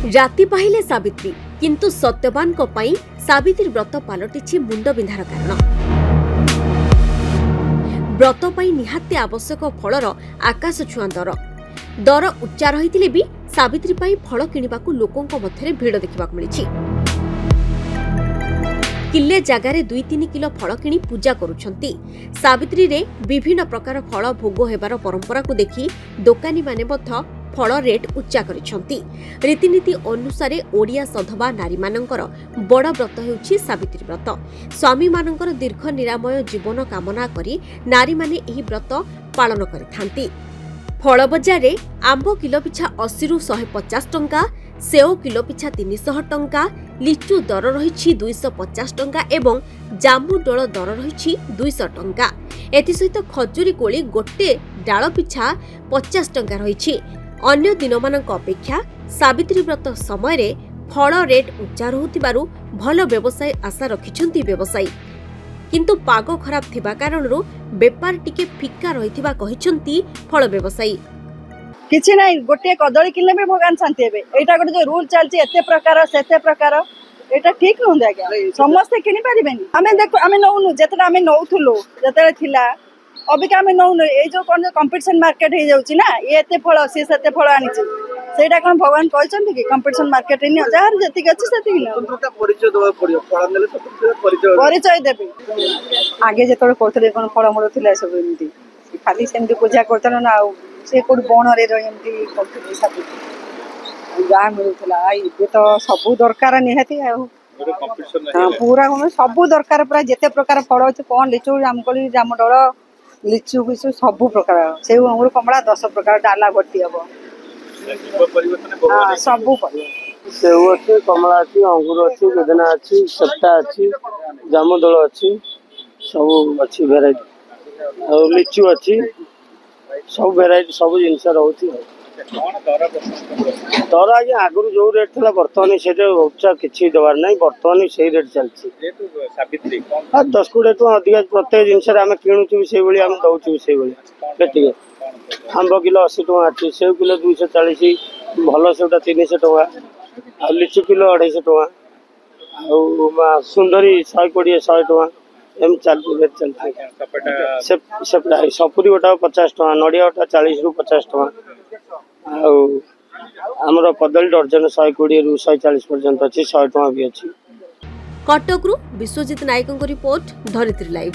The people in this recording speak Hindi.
राति पाहिले सावित्री किंतु सत्यवान को पाई सावित्री व्रत पलटिछि मुंड बिंधार कारण। व्रत पाई निहाती आवश्यक फलर आकाश छुआ दर दर उच्चा रही भी सावित्री पाई फल किणवाकू लोकों मध्य भिड़ देखा मिली। किले जगार 2-3 किलो फल किणी पूजा करुछंती। सावित्री रे विभिन्न प्रकार फल भोग हेबार परंपरा को देखि दोकानी माने मध्य फल रेट उच्चा करिछंती। रीतिनीति अनुसार ओडिया सधवा नारी मानकर बड़ व्रत हेउछि सावित्री व्रत। स्वामी मानकर दीर्घ निरामय जीवन कामना करी नारी माने एही व्रत पालन करिथांती। फल बजार रे आंब किलो पिछा 80 रु 150 टंका, सेओ किलो पिछा 300 टंका, लिचु दर रही 250 टंका एवं जामु डोल दर रही 200 टंका। एथिसहित खजुरी कोली गोटे डाल पिछा 50 टंका रही। अन्य दिनमानक अपेक्षा सावित्री व्रत समय फल रेट उच्चा रहुथिबारु भल व्यवसाय आशा रखिछंती व्यवसायी। किंतु पाग खराब थिबा कारणरु बेपार टिके फिक्का रहिथिबा कहिछंती फल व्यवसायी। किछि नै गोटे कदली किले में भगवान शांति हेबे। एटा गोटे जो रूल चलछि एते प्रकार सेते प्रकार एटा ठीक न आज्ञा। समस्त किनि परिबेनी। आमे देखो आमे नौनु जेतरा आमे नौथुलो जेतरा थिला अबिका आमे नौनु ए जो कोन कंपटीशन मार्केट हे जाउछि ना एते फल से सेते फल आनिछि सेटा कोन भगवान कहछंती कि कंपटीशन मार्केट नि जार जति गछि सेति न तुमटा परिचय देबा पड़ियो फल नेले सब परिचय देबे। आगे जेतरे कोथले कोन फल मोड़ थिला सब एमती खाली सेमती पूजा करतन ना से कोड बण रे एमती करथि सब जा मिलुथला ए तो सब दरकार निहाती आ पूरा सब दरकार पूरा जेते प्रकार फल अछि कोन लिचु जामकोली जामडोल लिचु बिचु सब प्रकार से अंगूर कमला 10 प्रकार डाला भर्ती हबो सब सेव अच्छी कमला अच्छी अंगूर अच्छी बेदना अच्छी सप्ता अच्छी जामुदोल अच्छी सब अच्छी भेराइटी और लिचु अच्छी सब भेराइटी सब जिनस रोचे। दर आज आगुरी जो रेट था बर्तमान से उच्चा किसी देवार ना बर्तमान से रेट चलती 10-20 टका अधिक प्रत्येक जिनस आम किणुचु से दौचु से ठीक आंब किलो 80 टका अच्छी सेव किलो 240 भल सेवटा 300 टका आ लिचु किलो 250 टका आ सुंदरी 120 100 टका एम चलती रेट चलती सपुरी गोटा 50 टका नड़िया गोटा 40 रु 50 टका आमर कदली दर्जन 120 रु 140 पर्यंत अच्छी 100 टका भी अच्छी। कटक रु विश्वजित नायक रिपोर्ट धरित्री लाइव।